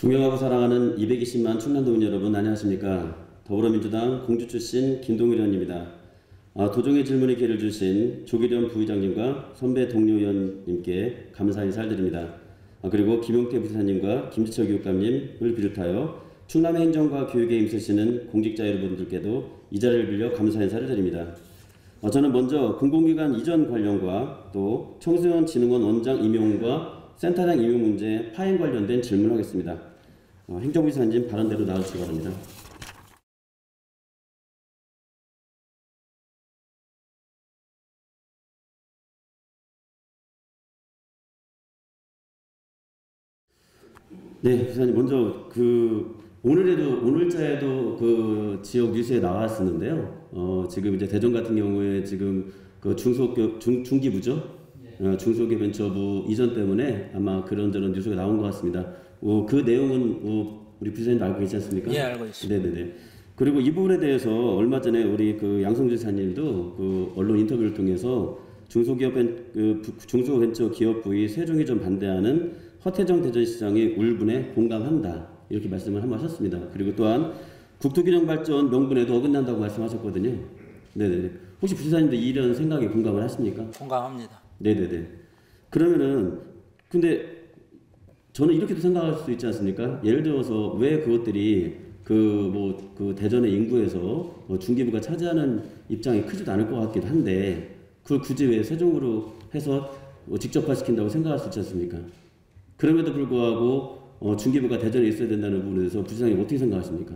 존경하고 사랑하는 220만 충남도민 여러분, 안녕하십니까. 더불어민주당 공주 출신 김동일 의원입니다. 도정의 질문에 기회를 주신 조기련 부의장님과 선배 동료 의원님께 감사 인사를 드립니다. 그리고 김용태 부사님과 김지철 교육감님을 비롯하여 충남의 행정과 교육에 힘쓰시는 공직자 여러분들께도 이 자리를 빌려 감사 인사를 드립니다. 저는 먼저 공공기관 이전 관련과 또 청소년진흥원 원장 임용과 센터장 임용 문제 파행 관련된 질문을 하겠습니다. 행정부 이사님 발언대로 나와주시기 바랍니다. 네, 부사님 먼저 오늘자에도 그 지역 뉴스에 나왔었는데요. 지금 이제 대전 같은 경우에 지금 그 중기부죠. 중소기업벤처부 이전 때문에 아마 그런저런 뉴스가 나온 것 같습니다. 그 내용은 우리 부사님도 알고 계시지 않습니까? 예, 알고 있습니다. 네네네. 그리고 이 부분에 대해서 얼마 전에 우리 그 양성주 지사님도 그 언론 인터뷰를 통해서 중소벤처기업부의 세종이전 반대하는 허태정 대전시장의 울분에 공감한다, 이렇게 말씀을 한번 하셨습니다. 그리고 또한 국토균형발전 명분에도 어긋난다고 말씀하셨거든요. 네네네. 혹시 부사님도 이런 생각에 공감을 하십니까? 공감합니다. 네네네. 그러면은 근데 저는 이렇게도 생각할 수 있지 않습니까? 예를 들어서 왜 그것들이 그 대전의 인구에서 중기부가 차지하는 입장이 크지도 않을 것 같기도 한데 그걸 굳이 왜 세종으로 해서 직접화시킨다고 생각할 수 있지 않습니까? 그럼에도 불구하고 중기부가 대전에 있어야 된다는 부분에 대해서 부시장님 어떻게 생각하십니까?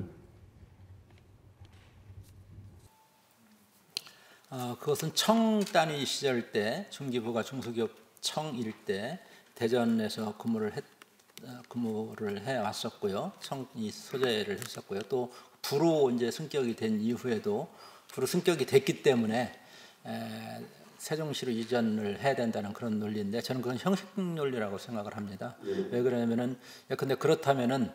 그것은 청 단위 시절 때 중기부가 중소기업 청일 때 대전에서 근무를 해왔었고요. 청이 소재를 했었고요. 또 부로 이제 승격이 된 이후에도 부로 승격이 됐기 때문에 세종시로 이전을 해야 된다는 그런 논리인데 저는 그건 형식 논리라고 생각을 합니다. 왜 그러냐면은 예컨대 그렇다면은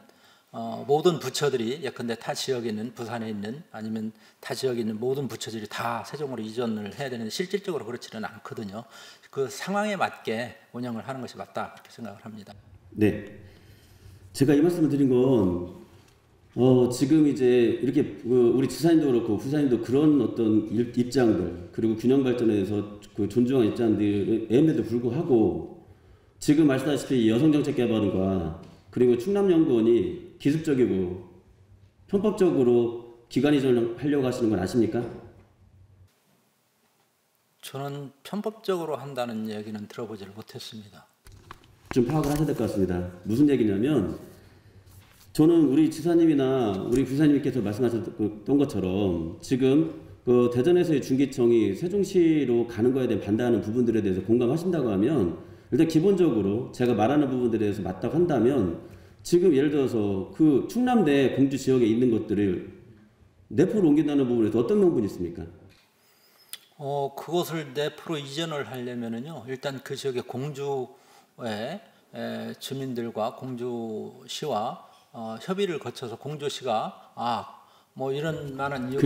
모든 부처들이 예컨대 타 지역에 있는 부산에 있는 아니면 타 지역에 있는 모든 부처들이 다 세종으로 이전을 해야 되는데 실질적으로 그렇지는 않거든요. 그 상황에 맞게 운영을 하는 것이 맞다, 그렇게 생각을 합니다. 네, 제가 이 말씀을 드린 건 지금 이제 이렇게 우리 지사님도 그렇고 부사님도 그런 어떤 입장들 그리고 균형 발전에 대해서 그 존중하는 입장들에도 불구하고 지금 말씀하시다시피 여성정책개발원과 그리고 충남연구원이 기습적이고 편법적으로 기관 이전을 하려고 하시는 건 아십니까? 저는 편법적으로 한다는 얘기는 들어보지를 못했습니다. 좀 파악을 하셔야 될 것 같습니다. 무슨 얘기냐면 저는 우리 지사님이나 우리 부사님께서 말씀하셨던 것처럼 지금 그 대전에서의 중기청이 세종시로 가는 거에 대해 반대하는 부분들에 대해서 공감하신다고 하면 일단 기본적으로 제가 말하는 부분들에 대해서 맞다고 한다면 지금 예를 들어서 그 충남대 공주 지역에 있는 것들을 내포로 옮긴다는 부분에서 어떤 명분이 있습니까? 그것을 내포로 이전을 하려면은요, 일단 그 지역의 공주의 주민들과 공주시와 협의를 거쳐서 공주시가 뭐 이런 많은 이유가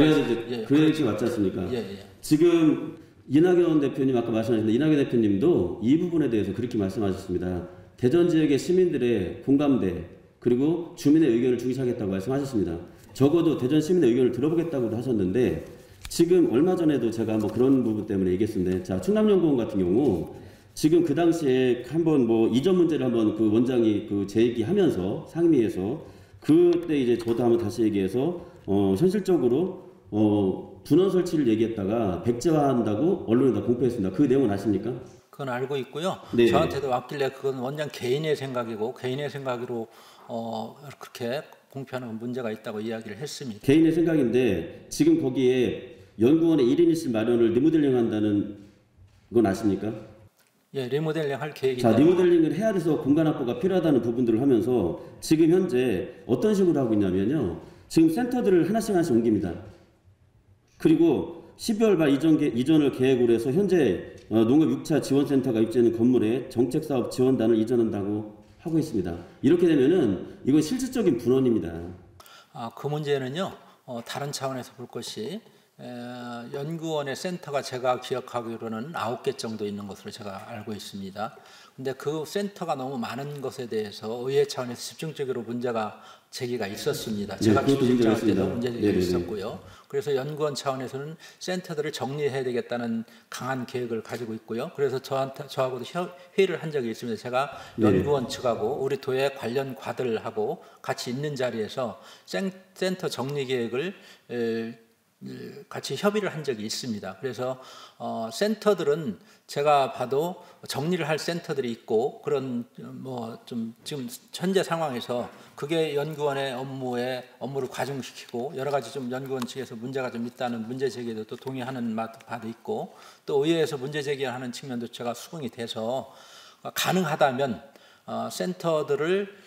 그래야지 맞지 않습니까? 예. 지금 이낙연 대표님 아까 말씀하셨는데 이낙연 대표님도 이 부분에 대해서 그렇게 말씀하셨습니다. 대전 지역의 시민들의 공감대 그리고 주민의 의견을 중시하겠다고 말씀하셨습니다. 적어도 대전 시민의 의견을 들어보겠다고도 하셨는데 지금 얼마 전에도 제가 뭐 그런 부분 때문에 얘기했었는데 자, 충남연구원 같은 경우 지금 그 당시에 한번 뭐 이전 문제를 한번 그 원장이 그 재얘기하면서 상임위에서 그때 이제 저도 한번 다시 얘기해서 현실적으로 분원 설치를 얘기했다가 백제화한다고 언론에다 공표했습니다. 그 내용은 아십니까? 그건 알고 있고요. 네네. 저한테도 왔길래 그건 원장 개인의 생각이고 개인의 생각으로 그렇게 공표하는 문제가 있다고 이야기를 했습니다. 개인의 생각인데 지금 거기에 연구원의 1인 1실 마련을 리모델링 한다는 건 아십니까? 예, 리모델링 할 계획이 자, 리모델링을 해야 돼서 공간 확보가 필요하다는 부분들을 하면서 지금 현재 어떤 식으로 하고 있냐면요. 지금 센터들을 하나씩 옮깁니다. 그리고 12월 말 이전을 계획으로 해서 현재 농업 6차 지원센터가 입주하는 건물에 정책사업 지원단을 이전한다고 하고 있습니다. 이렇게 되면은 이건 실질적인 분원입니다. 그 문제는요, 다른 차원에서 볼 것이 연구원의 센터가 제가 기억하기로는 9개 정도 있는 것으로 제가 알고 있습니다. 근데 그 센터가 너무 많은 것에 대해서 의회 차원에서 집중적으로 문제가 제기가 있었습니다. 제가 집중할 때도 문제 제기가 있었고요. 그래서 연구원 차원에서는 센터들을 정리해야 되겠다는 강한 계획을 가지고 있고요. 그래서 저하고도 회의를 한 적이 있습니다. 제가 연구원 측하고 우리 도의 관련 과들하고 같이 있는 자리에서 센터 정리 계획을 같이 협의를 한 적이 있습니다. 그래서 센터들은 제가 봐도 정리를 할 센터들이 있고 그런 뭐 좀 지금 현재 상황에서 그게 연구원의 업무를 과중시키고 여러 가지 좀 연구원 측에서 문제가 좀 있다는 문제 제기에도 또 동의하는 바도 있고 또 의회에서 문제 제기하는 측면도 제가 수긍이 돼서 가능하다면 센터들을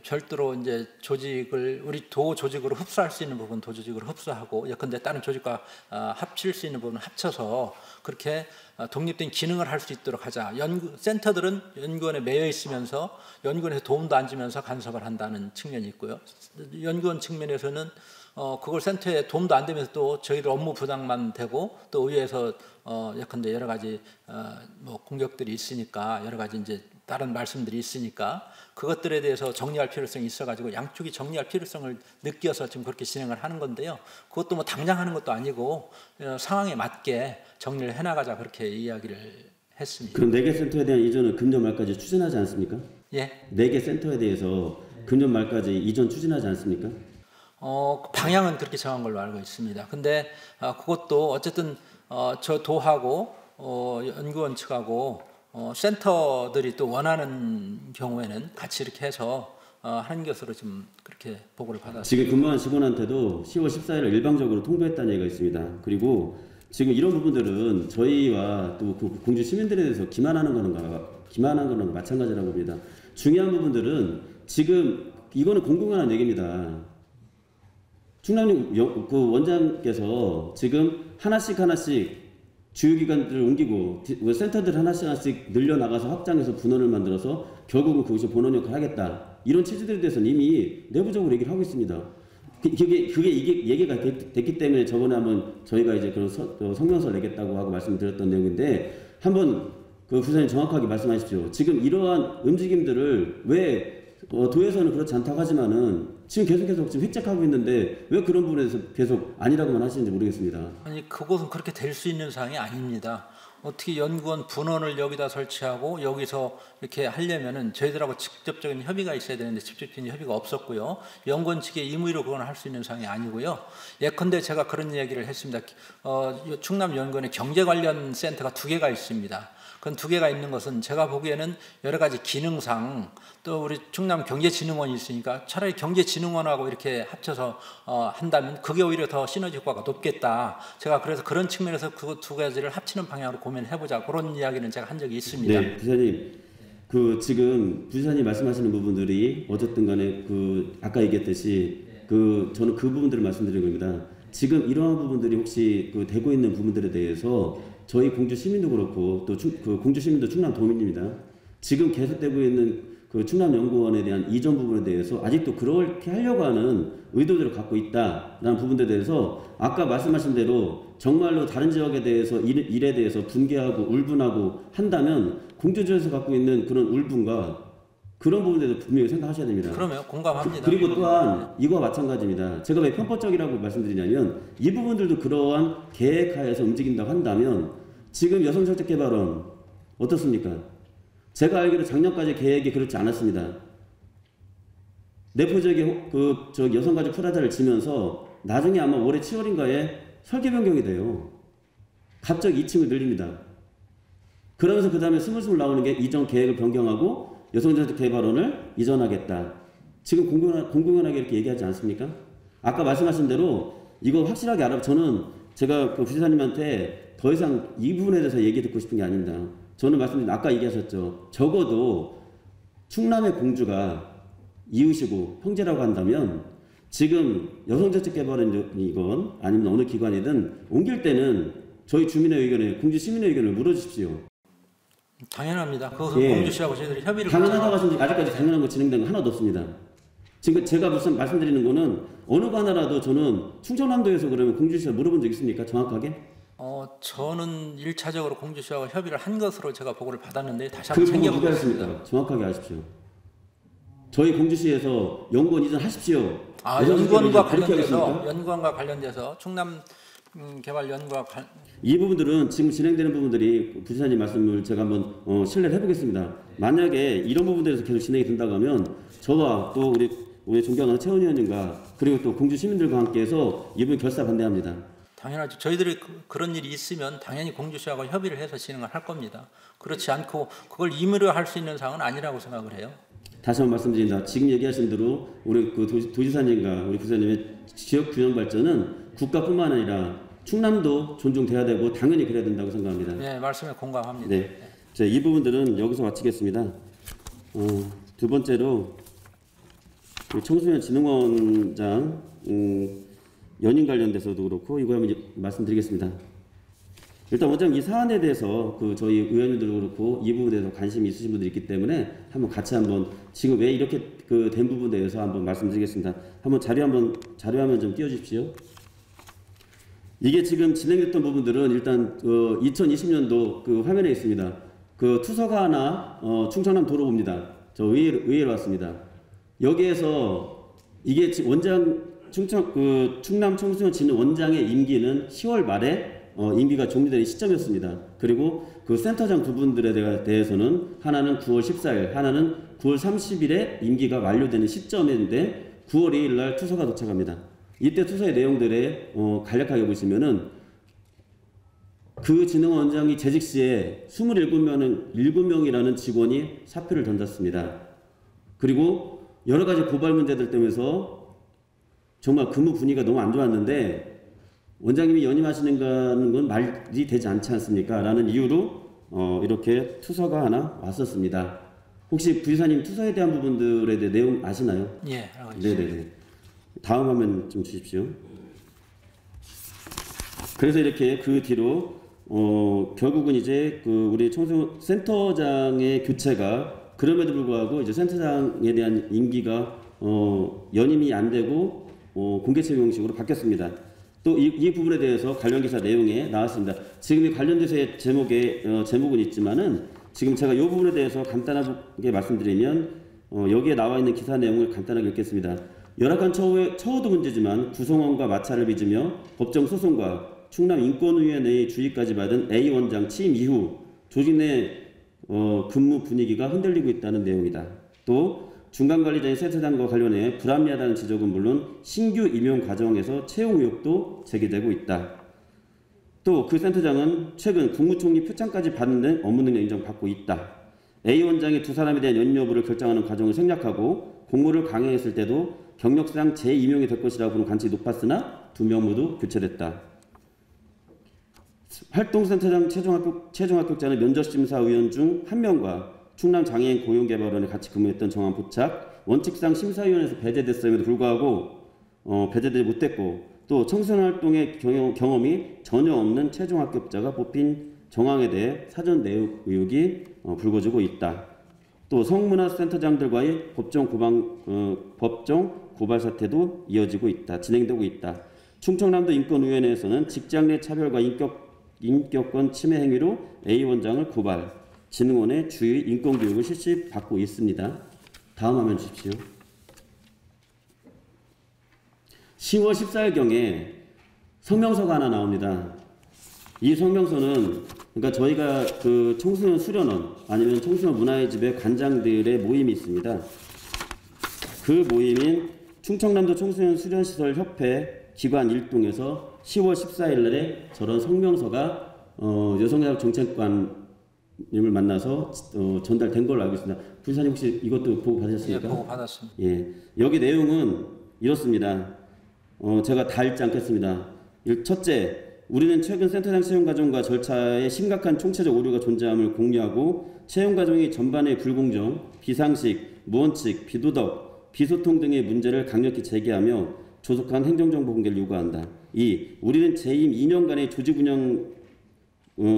별도로 이제 조직을 우리 도 조직으로 흡수할 수 있는 부분 도 조직으로 흡수하고 예컨대 다른 조직과 합칠 수 있는 부분 합쳐서 그렇게 독립된 기능을 할 수 있도록 하자. 센터들은 연구원에 매여 있으면서 연구원에서 도움도 안 주면서 간섭을 한다는 측면이 있고요. 연구원 측면에서는 그걸 센터에 도움도 안 되면서 또 저희들 업무 부담만 되고 또 의회에서 예컨대 여러 가지 뭐 공격들이 있으니까 여러 가지 이제 다른 말씀들이 있으니까 그것들에 대해서 정리할 필요성이 있어가지고 양쪽이 정리할 필요성을 느껴서 지금 그렇게 진행을 하는 건데요. 그것도 뭐 당장 하는 것도 아니고 상황에 맞게 정리를 해나가자 그렇게 이야기를 했습니다. 그럼 4개 센터에 대한 이전을 금년 말까지 추진하지 않습니까? 예. 4개 센터에 대해서 금년 말까지 이전 추진하지 않습니까? 방향은 그렇게 정한 걸로 알고 있습니다. 근데 그것도 어쨌든 저 도하고 연구원 측하고 센터들이 또 원하는 경우에는 같이 이렇게 해서 하는 것으로 좀 그렇게 보고를 받았습니다. 지금 근무한 직원한테도 10월 14일을 일방적으로 통보했다는 얘기가 있습니다. 그리고 지금 이런 부분들은 저희와 또 그 공주 시민들에 대해서 기만하는 거는 마찬가지라고 봅니다. 중요한 부분들은 지금 이거는 공공연한 얘기입니다. 충남역 그 원장께서 지금 하나씩 주요기관들을 옮기고 센터들 하나씩 늘려나가서 확장해서 분원을 만들어서 결국은 그것이 본원 역할을 하겠다. 이런 취지들에 대해서는 이미 내부적으로 얘기를 하고 있습니다. 이게 얘기가 됐기 때문에 저번에 한번 저희가 이제 그런 성명서를 내겠다고 하고 말씀드렸던 내용인데 한번 그 부사님 정확하게 말씀하십시오. 지금 이러한 움직임들을 왜 도에서는 그렇지 않다고 하지만은 지금 계속 지금 획책하고 있는데 왜 그런 부분에 대해서 계속 아니라고만 하시는지 모르겠습니다. 아니 그것은 그렇게 될 수 있는 사항이 아닙니다. 어떻게 연구원 분원을 여기다 설치하고 여기서 이렇게 하려면은 저희들하고 직접적인 협의가 있어야 되는데 직접적인 협의가 없었고요. 연구원 측의 임의로 그건 할 수 있는 사항이 아니고요. 예컨대 제가 그런 얘기를 했습니다. 충남 연구원에 경제 관련 센터가 2개가 있습니다. 그건 2개가 있는 것은 제가 보기에는 여러 가지 기능상 또 우리 충남 경제진흥원이 있으니까 차라리 경제진흥원하고 이렇게 합쳐서 한다면 그게 오히려 더 시너지 효과가 높겠다. 제가 그래서 그런 측면에서 그 2가지를 합치는 방향으로 고민해보자. 그런 이야기는 제가 한 적이 있습니다. 네, 부사님. 지금 부사님 말씀하시는 부분들이 어쨌든 간에 아까 얘기했듯이 저는 그 부분들을 말씀드리는 겁니다. 지금 이러한 부분들이 혹시 되고 있는 부분들에 대해서 저희 공주 시민도 그렇고 또 공주 시민도 충남 도민입니다. 지금 계속되고 있는 충남연구원에 대한 이전 부분에 대해서 아직도 그렇게 하려고 하는 의도들을 갖고 있다라는 부분에 대해서 아까 말씀하신 대로 정말로 다른 지역에 대해서 일에 대해서 분개하고 울분하고 한다면 공주지에서 갖고 있는 그런 울분과 그런 부분에 대해서 분명히 생각하셔야 됩니다. 그러면 공감합니다. 그리고 또한 이거와 마찬가지입니다. 제가 왜 편법적이라고 말씀드리냐면 이 부분들도 그러한 계획하에서 움직인다고 한다면 지금 여성정책개발원 어떻습니까? 제가 알기로 작년까지 계획이 그렇지 않았습니다. 내부적인 여성가족 프라자를 지면서 나중에 아마 올해 7월인가에 설계 변경이 돼요. 갑자기 2층을 늘립니다. 그러면서 그 다음에 스물스물 나오는 게 이전 계획을 변경하고 여성정책개발원을 이전하겠다. 지금 공공연하게 이렇게 얘기하지 않습니까? 아까 말씀하신 대로 이거 확실하게 저는 제가 부지사님한테 더 이상 이 부분에 대해서 얘기 듣고 싶은 게 아닙니다. 저는 말씀드린 아까 얘기하셨죠. 적어도 충남의 공주가 이웃이고 형제라고 한다면 지금 여성정책개발원이건 아니면 어느 기관이든 옮길 때는 저희 주민의 의견에 공주 시민의 의견을 물어주십시오. 당연합니다. 그것은 공주시하고 저희들이 협의를 당연하다고 하시는데 아직까지 당연한 거 진행된 거 하나도 없습니다. 지금 제가 무슨 말씀드리는 거는 어느 거 하나라도 저는 충청남도에서 그러면 공주시에 물어본 적 있습니까? 정확하게? 저는 1차적으로 공주시하고 협의를 한 것으로 제가 보고를 받았는데 다시 그 한번 부분 누가 챙겨보겠습니다. 했습니까? 정확하게 아십시오. 저희 공주시에서 연구원 이전하십시오. 연구원과 관련돼서 충남 개발연구와 이 부분들은 지금 진행되는 부분들이 부지사님 말씀을 제가 한번 신뢰를 해보겠습니다. 만약에 이런 부분들에서 계속 진행이 된다고 하면 저와 또 우리 존경하는 최원 의원님과 그리고 또 공주 시민들과 함께해서 이 부분 결사 반대합니다. 당연하죠. 저희들이 그런 일이 있으면 당연히 공주시하고 협의를 해서 진행을 할 겁니다. 그렇지 않고 그걸 임의로 할 수 있는 사항은 아니라고 생각을 해요. 다시 한번 말씀드립니다. 지금 얘기하신 대로 우리 그 도지사님과 우리 부사님의 지역 균형 발전은 국가뿐만 아니라 충남도 존중돼야 되고 당연히 그래야 된다고 생각합니다. 네, 말씀에 공감합니다. 네, 자, 이 부분들은 여기서 마치겠습니다. 두 번째로 청소년 진흥원장 연임 관련돼서도 그렇고 이거 한번 말씀드리겠습니다. 일단 원장님 이 사안에 대해서 저희 의원님들도 그렇고 이 부분에 대해서 관심이 있으신 분들이 있기 때문에 한번 같이 한번 지금 왜 이렇게 된 부분에 대해서 한번 말씀드리겠습니다. 한번 자료화면 좀 띄워주십시오. 이게 지금 진행됐던 부분들은 일단 2020년도 화면에 있습니다. 투서가 하나 충청남 도로부입니다. 저 의회로 왔습니다. 여기에서 이게 충남 청소년 진흥 원장의 임기는 10월 말에 임기가 종료되는 시점이었습니다. 그리고 그 센터장 두 분들에 대해서는 하나는 9월 14일, 하나는 9월 30일에 임기가 완료되는 시점인데 9월 2일 날 투서가 도착합니다. 이때 투서의 내용들에 간략하게 보시면은 그 진흥원장이 재직 시에 7명이라는 직원이 사표를 던졌습니다. 그리고 여러 가지 고발 문제들 때문에서 정말 근무 분위기가 너무 안 좋았는데 원장님이 연임하시는 건 말이 되지 않지 않습니까? 라는 이유로 이렇게 투서가 하나 왔었습니다. 혹시 부지사님 투서에 대한 부분들에 대해 내용 아시나요? 예, 알고 있습니다. 네네네. 다음 화면 좀 주십시오. 그래서 이렇게 그 뒤로 결국은 이제 우리 청소년 센터장의 교체가 그럼에도 불구하고 이제 센터장에 대한 임기가 연임이 안 되고 공개 채용 형식으로 바뀌었습니다. 또 이 부분에 대해서 관련 기사 내용에 나왔습니다. 지금 이 관련돼서의 제목은 있지만은 지금 제가 이 부분에 대해서 간단하게 말씀드리면 여기에 나와 있는 기사 내용을 간단하게 읽겠습니다. 열악한 처우도 문제지만 구성원과 마찰을 빚으며 법정 소송과 충남인권위원회의 주의까지 받은 A 원장 취임 이후 조직 내 근무 분위기가 흔들리고 있다는 내용이다. 또 중간관리자인 센터장과 관련해 불합리하다는 지적은 물론 신규 임용 과정에서 채용 의혹도 제기되고 있다. 또 그 센터장은 최근 국무총리 표창까지 받는 등 업무 능력 인정받고 있다. A 원장이 두 사람에 대한 연임 여부를 결정하는 과정을 생략하고 공모를 강행했을 때도 경력상 재임용이 될 것이라고 보는 관측이 높았으나 두 명 모두 교체됐다. 활동센터장 최종 합격자는 면접심사위원 중 한 명과 충남장애인 고용개발원에 같이 근무했던 정한 포착, 원칙상 심사위원회에서 배제됐음에도 불구하고 배제되지 못했고 또 청소년활동의 경험이 전혀 없는 최종 합격자가 뽑힌 정황에 대해 사전 내역 의혹이 불거지고 있다. 또 성문화센터장들과의 법정 고발 사태도 이어지고 있다. 진행되고 있다. 충청남도 인권위원회에서는 직장 내 차별과 인격권 침해 행위로 A 원장을 고발, 진흥원의 주의 인권교육을 실시받고 있습니다. 다음 화면 주십시오. 10월 14일경에 성명서가 하나 나옵니다. 이 성명서는 그러니까 저희가 청소년 수련원 아니면 청소년 문화의 집의 관장들의 모임이 있습니다. 그 모임인 충청남도 청소년 수련시설 협회 기관 일동에서 10월 14일 날에 저런 성명서가 여성야구 정책관님을 만나서 전달된 걸로 알고 있습니다. 부사님 혹시 이것도 보고 받으셨습니까? 예, 보고 받았습니다. 예, 여기 내용은 이렇습니다. 제가 다 읽지 않겠습니다. 첫째, 우리는 최근 센터장 채용 과정과 절차에 심각한 총체적 오류가 존재함을 공유하고 채용 과정이 전반에 불공정, 비상식, 무원칙, 비도덕, 비소통 등의 문제를 강력히 제기하며 조속한 행정정보 공개를 요구한다. 2. 우리는 재임 2년간의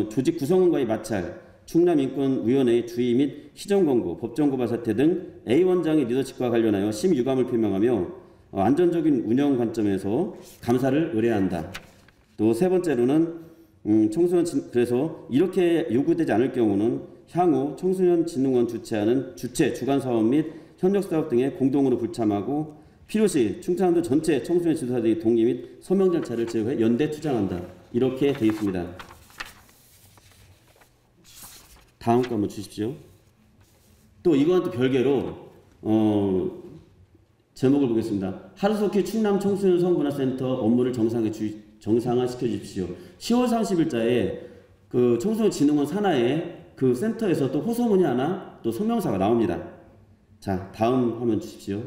조직 구성원과의 마찰, 충남인권위원회 주의 및 시정권고, 법정고발 사태 등 A 원장의 리더십과 관련하여 심유감을 표명하며 안전적인 운영 관점에서 감사를 의뢰한다. 또 세 번째로는 청소년 그래서 이렇게 요구되지 않을 경우는 향후 청소년진흥원 주최하는 주간 사업 및 협력 사업 등에 공동으로 불참하고 필요시 충청남도 전체 청소년 지도자들의 동의 및 서명 절차를 제외해 연대 투쟁한다. 이렇게 되어 있습니다. 다음 거 한번 주십시오. 또 이거와는 또 별개로 제목을 보겠습니다. 하루속히 충남 청소년 성문화센터 업무를 정상화시켜 주십시오. 10월 30일자에 그 청소년진흥원 산하에 그 센터에서 또 호소문이 하나 또 성명사가 나옵니다. 자, 다음 화면 주십시오.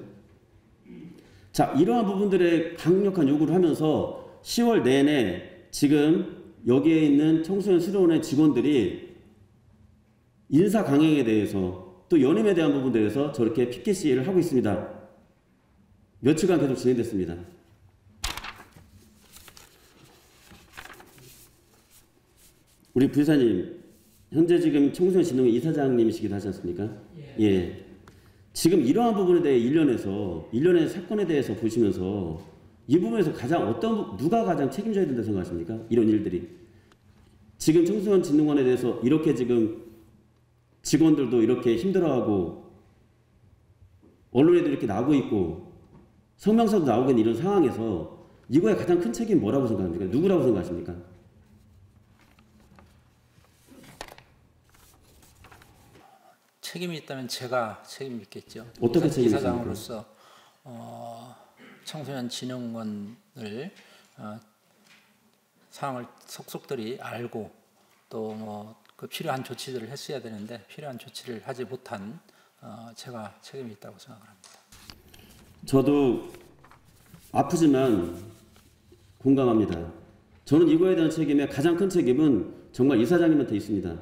자, 이러한 부분들의 강력한 요구를 하면서 10월 내내 지금 여기에 있는 청소년 수련원의 직원들이 인사 강행에 대해서 또 연임에 대한 부분에 대해서 저렇게 피켓 시위를 하고 있습니다. 며칠간 계속 진행됐습니다. 우리 부회장님, 현재 지금 청소년진흥원 이사장님이시기도 하지 않습니까? 예. 지금 이러한 부분에 대해 일련의 사건에 대해서 보시면서 이 부분에서 누가 가장 책임져야 된다고 생각하십니까? 이런 일들이. 지금 청소년진흥원에 대해서 이렇게 지금 직원들도 이렇게 힘들어하고 언론에도 이렇게 나오고 있고 성명서도 나오고 있는 이런 상황에서 이거에 가장 큰 책임이 뭐라고 생각합니까? 누구라고 생각하십니까? 책임이 있다면 제가 책임이 있겠죠. 어떻게 책임이 있습니까? 이사장으로서 청소년진흥원을 상황을 속속들이 알고 또 그 필요한 조치들을 했어야 되는데 필요한 조치를 하지 못한 제가 책임이 있다고 생각을 합니다. 저도 아프지만 공감합니다. 저는 이거에 대한 책임의 가장 큰 책임은 정말 이사장님한테 있습니다.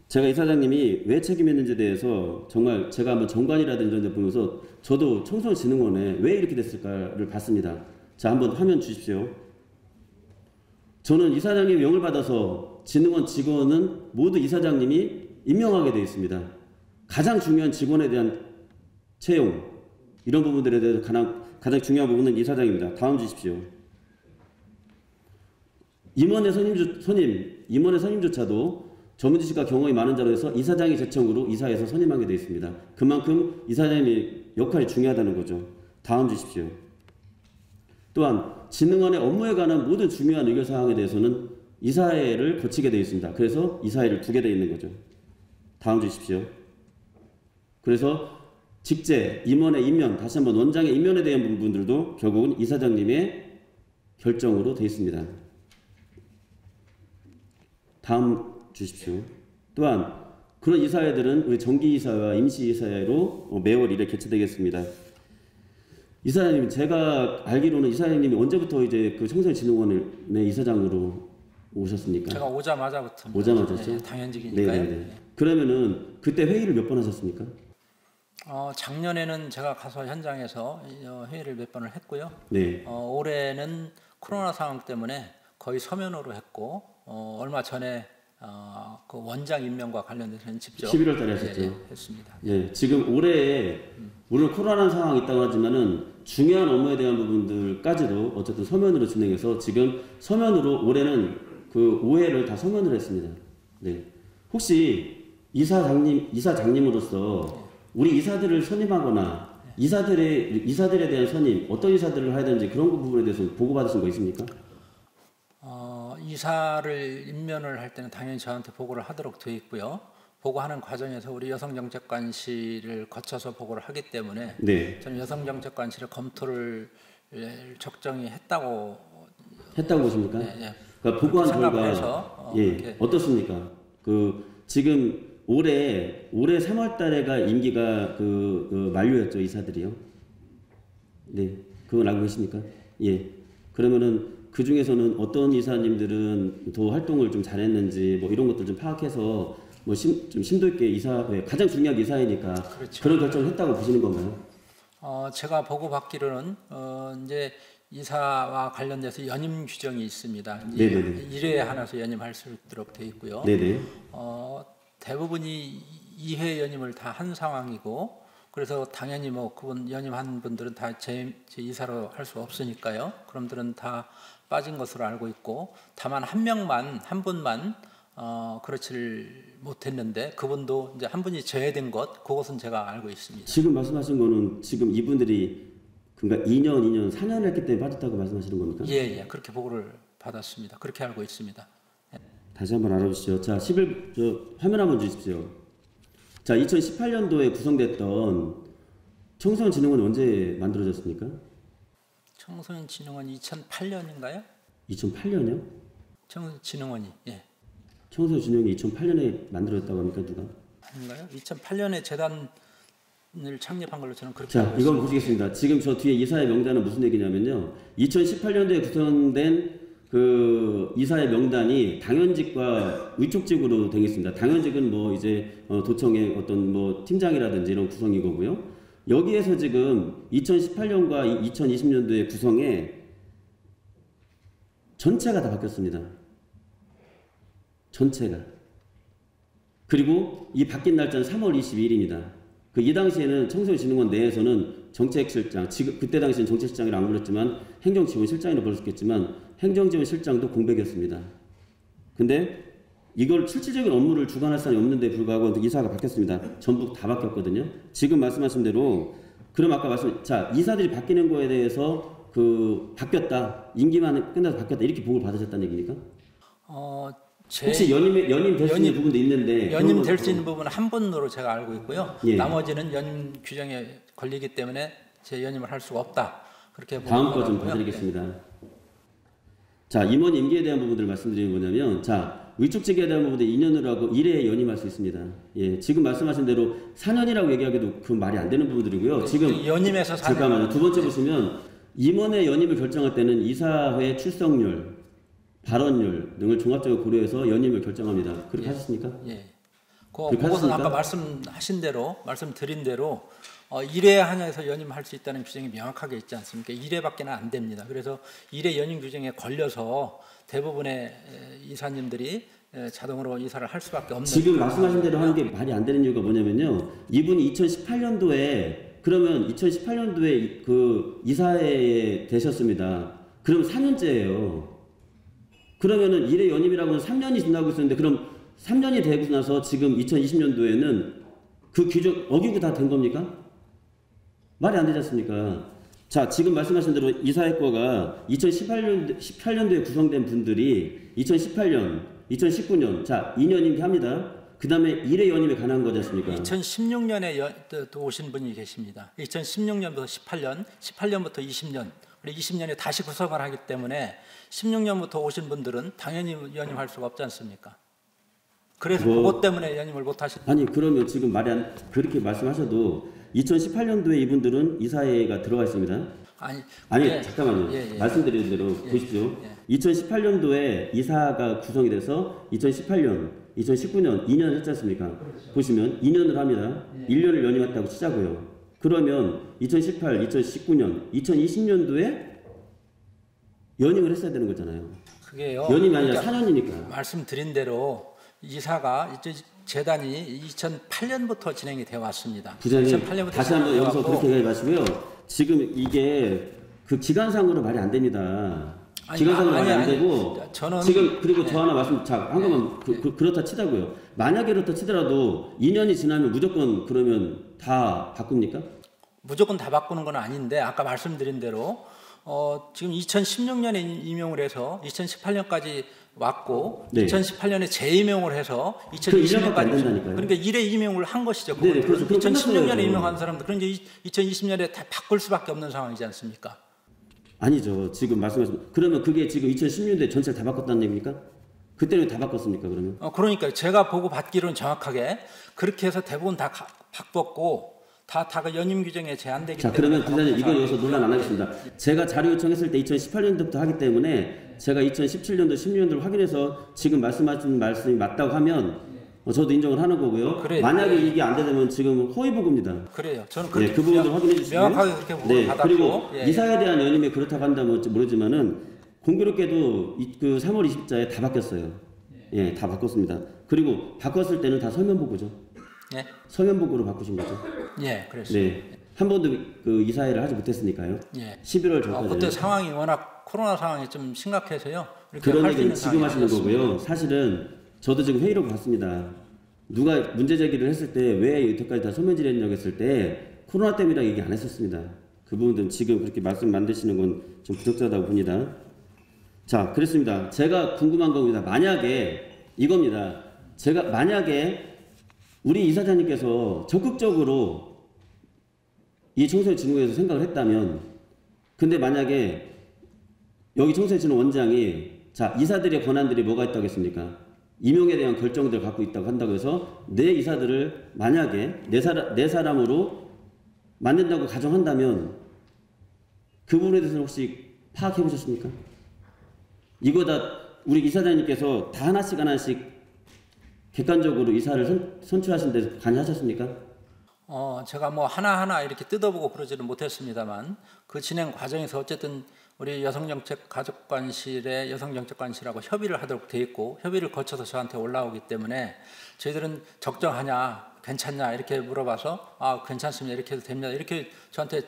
제가 이사장님이 왜 책임했는지에 대해서 정말 제가 한번 정관이라든지 이런 데 보면서 저도 청소년진흥원에 왜 이렇게 됐을까를 봤습니다. 자, 한번 화면 주십시오. 저는 이사장님 명을 받아서 진흥원 직원은 모두 이사장님이 임명하게 되어 있습니다. 가장 중요한 직원에 대한 채용, 이런 부분들에 대해서 가장 중요한 부분은 이사장입니다. 다음 주십시오. 임원의 선임조차도 전문지식과 경험이 많은 자로 해서 이사장의 제청으로 이사에서 선임하게 되어 있습니다. 그만큼 이사장님의 역할이 중요하다는 거죠. 다음 주십시오. 또한 진흥원의 업무에 관한 모든 중요한 의결사항에 대해서는 이사회를 거치게 되어 있습니다. 그래서 이사회를 두게 되어 있는 거죠. 다음 주십시오. 그래서 직제, 임원의 임명, 다시 한번 원장의 임명에 대한 부분들도 결국은 이사장님의 결정으로 되어 있습니다. 다음 주십시오. 또한 그런 이사회들은 우리 정기이사회와 임시이사회로 매월 1회 개최되겠습니다. 이사장님, 제가 알기로는 이사장님이 언제부터 이제 그 청소년진흥원의 이사장으로 오셨습니까? 제가 오자마자부터. 오자마자죠? 네, 당연직이니까요. 네네네. 그러면은 그때 회의를 몇 번 하셨습니까? 작년에는 제가 가서 현장에서 회의를 몇 번을 했고요. 네. 올해는 코로나 상황 때문에 거의 서면으로 했고 얼마 전에 그 원장 임명과 관련돼서는 직접 11월 달에 하셨죠? 했습니다. 예, 지금 올해에 물론 코로나 상황이 있다고 하지만은 중요한 업무에 대한 부분들까지도 어쨌든 서면으로 진행해서 지금 서면으로 올해는 그 5회를 다 서면으로 했습니다. 네. 혹시 이사장님으로서 우리 이사들을 선임하거나 이사들에 대한 선임, 어떤 이사들을 해야 되는지 그런 부분에 대해서 보고받으신 거 있습니까? 이사를 임명을 할 때는 당연히 저한테 보고를 하도록 되어 있고요. 보고하는 과정에서 우리 여성정책관실을 거쳐서 보고를 하기 때문에 네. 저는 여성정책관실의 검토를 적정히 했다고 보십니까? 네. 그러니까 보고한 결과 어떻습니까? 그 지금 올해 3월달에가 임기가 그 만료였죠, 이사들이요. 네, 그건 알고 계십니까? 예. 그러면은 그 중에서는 어떤 이사님들은 더 활동을 좀 잘했는지 뭐 이런 것들 좀 파악해서 뭐 좀 심도 있게 이사회 가장 중요한 이사회니까 그렇죠. 그런 결정을 했다고 보시는 건가요? 제가 보고받기로는 이제 이사와 관련돼서 연임 규정이 있습니다. 이제 네네네. 1회에 하나서 연임할 수 있도록 되어 있고요. 네네. 대부분이 2회 연임을 다 한 상황이고, 그래서 당연히 뭐 그분 연임한 분들은 다 제 이사로 할 수 없으니까요. 그럼들은 다 빠진 것으로 알고 있고, 다만 한 분만 그렇지를 못했는데, 그분도 이제 한 분이 제외된 것, 그것은 제가 알고 있습니다. 지금 말씀하신 거는 지금 이분들이 그러니까 2년, 4년 했기 때문에 빠졌다고 말씀하시는 겁니까? 예, 그렇게 보고를 받았습니다. 그렇게 알고 있습니다. 다시 한번 알아보시죠. 자, 화면 한번 주십시오. 자, 2018년도에 구성됐던 청소년진흥원 언제 만들어졌습니까? 청소년진흥원이 2008년인가요? 2008년이요? 청소년진흥원이, 예. 청소년진흥원이 2008년에 만들어졌다고 합니까, 누가? 아닌가요? 2008년에 재단을 창립한 걸로 저는 그렇게 자, 알고 이건 있습니다. 보시겠습니다. 지금 저 뒤에 이사의 명단은 무슨 얘기냐면요. 2018년도에 구성된 그 이사의 명단이 당연직과 위촉직으로 되어 있습니다. 당연직은 뭐 이제 도청의 어떤 뭐 팀장이라든지 이런 구성이 거고요. 여기에서 지금 2018년과 2020년도의 구성에 전체가 다 바뀌었습니다. 전체가. 그리고 이 바뀐 날짜는 3월 22일입니다. 이 당시에는 청소년진흥원 내에서는 정책실장, 그때 당시에는 정책실장이라 안 불렀지만 행정지원실장이라고 불렀겠지만 행정지원실장도 공백이었습니다. 근데 이걸 실질적인 업무를 주관할 사람이 없는데 불구하고 이사가 바뀌었습니다. 전부 다 바뀌었거든요. 지금 말씀하신 대로 그럼 아까 자, 이사들이 바뀌는 거에 대해서 바뀌었다. 임기만 끝나서 바뀌었다. 이렇게 보고를 받으셨다는 얘기입니까? 혹시 연임 될 수 있는 부분도 있는데 연임 될 수 있는 부분은 한 분으로 제가 알고 있고요. 예. 나머지는 연임 규정에 걸리기 때문에 제 연임을 할 수가 없다. 그렇게 다음 거 좀 보고요. 봐드리겠습니다. 자, 임원 임기에 대한 부분들을 말씀드리는 거냐면, 자, 위촉직에 대한 부분들 2년으로 하고 1회에 연임할 수 있습니다. 예, 지금 말씀하신 대로 4년이라고 얘기하기도 그 말이 안 되는 부분들이고요. 지금 연임에서 4년. 잠깐만요. 두 번째 보시면 임원의 연임을 결정할 때는 이사회 출석률, 발언율 등을 종합적으로 고려해서 연임을 결정합니다. 그렇게 하셨습니까? 예. 그것은 아까 말씀드린 대로 1회 한해에서 연임할 수 있다는 규정이 명확하게 있지 않습니까? 1회밖에는 안 됩니다. 그래서 1회 연임 규정에 걸려서 대부분의 이사님들이 자동으로 이사를 할 수밖에 없는. 지금 말씀하신 대로 하는 게 말이 안 되는 이유가 뭐냐면요. 이분이 2018년도에 그 이사회에 되셨습니다. 그럼 4년째예요. 그러면은 1회 연임이라고 하면 3년이 지나고 있었는데 그럼 3년이 되고 나서 지금 2020년도에는 그 규정 어기고 다 된 겁니까? 말이 안 되지 않습니까? 자, 지금 말씀하신 대로 이사회과가 2018년도에 구성된 분들이 2018년, 2019년, 자, 2년 임기합니다. 그 다음에 1회 연임에 관한 거지 않습니까? 2016년에 오신 분이 계십니다. 2016년부터 18년, 18년부터 20년, 그리고 20년에 다시 구성을 하기 때문에 16년부터 오신 분들은 당연히 연임할 수가 없지 않습니까? 그래서 그것 때문에 연임을 못 하신. 아니, 그러면 지금 그렇게 말씀하셔도 2018년도에 이분들은 이사회가 들어가 있습니다. 아니, 잠깐만요. 말씀드린 대로 보십시오. 2018년도에 이사가 구성이 돼서 2018년, 2019년 2년 했지 않습니까? 보시면 2년을 합니다. 1년을 연임했다고 치자고요. 그러면 2018, 2019년, 2020년도에 연임을 했어야 되는 거잖아요. 그게요. 연임이 아니라 4년이니까. 말씀드린 대로 이사가 재단이 2008년부터 진행이 되어 왔습니다. 부장님, 2008년부터 다시 한번 여기서 그렇게 얘기하지 마시고요. 지금 이게 그 기간상으로 말이 안 됩니다. 기간상으로 말이 안 되고 저는 지금 그리고 저 하나 말씀 한 번만 그렇다 치자고요. 만약에 그렇다 치더라도 2년이 지나면 무조건 그러면 다 바꿉니까? 무조건 다 바꾸는 건 아닌데 아까 말씀드린 대로 지금 2016년에 임용을 해서 2018년까지 왔고 네. 2018년에 재임용을 해서 2020년까지 안 2020년까지 된다니까요. 그러니까 1회 임용을 한 것이죠. 네, 그래서 2016년에 임용한 사람들 그러니까 2020년에 다 바꿀 수밖에 없는 상황이지 않습니까? 아니죠. 지금 말씀하신 그러면 그게 지금 2016년도에 전체를 다 바꿨다는 얘기입니까? 그때는 다 바꿨습니까? 그러면? 그러니까 제가 보고 받기로는 정확하게 그렇게 해서 대부분 다 바꿨고 다 연임 규정에 제한되기 자, 때문에. 그러면 부장님 이건 여기서 논란 안 하겠습니다. 제가 자료 요청했을 때 2018년도부터 하기 때문에 제가 2017년도, 16년도를 확인해서 지금 말씀하신 말씀이 맞다고 하면 저도 인정을 하는 거고요. 그래요. 만약에 이게 안 되면 지금 허위 보고입니다. 그래요. 저는 네, 그 부분도 확인해 주시고요. 명확하게 그렇게 보고를 받았고. 그리고 예. 이사에 대한 연임이 그렇다고 한다면 모르지만은 공교롭게도 그 3월 20일자에 다 바뀌었어요. 예, 다 바꿨습니다. 그리고 바꿨을 때는 다 서면 보고죠. 예. 서면 보고로 바꾸신 거죠. 예, 그랬습니다. 네. 한 번도 그 이사회를 하지 못했으니까요. 예. 11월 전까지. 그때 상황이 워낙 코로나 상황이 좀 심각해서요. 이렇게 그런 할수 얘기는 있는 지금 상황이 하시는 아니었습니다. 거고요. 사실은 저도 지금 회의록 봤습니다. 누가 문제 제기를 했을 때 왜 여태까지 다 소면 질의했냐고 했을 때 코로나 때문이라고 얘기 안 했었습니다. 그 부분들은 지금 그렇게 말씀 만드시는 건 좀 부적절하다고 봅니다. 자, 그렇습니다. 제가 궁금한 겁니다. 만약에 이겁니다. 제가 만약에 우리 이사장님께서 적극적으로 이 청소년진흥원에서 생각을 했다면, 근데 만약에 여기 청소년진흥원 원장이 자 이사들의 권한들이 뭐가 있다고 했습니까? 임용에 대한 결정들을 갖고 있다고 한다고 해서 내 이사들을 만약에 내 사람으로 만든다고 가정한다면 그 부분에 대해서는 혹시 파악해 보셨습니까? 이거 다 우리 이사장님께서 다 하나씩 객관적으로 이사를 선출하신 데 관여하셨습니까? 제가 뭐 하나하나 이렇게 뜯어보고 그러지는 못했습니다만 그 진행 과정에서 어쨌든 우리 여성정책가족관실에 여성정책관실하고 협의를 하도록 돼 있고 협의를 거쳐서 저한테 올라오기 때문에 저희들은 적정하냐 괜찮냐 이렇게 물어봐서 괜찮습니다 이렇게 해도 됩니다 이렇게 저한테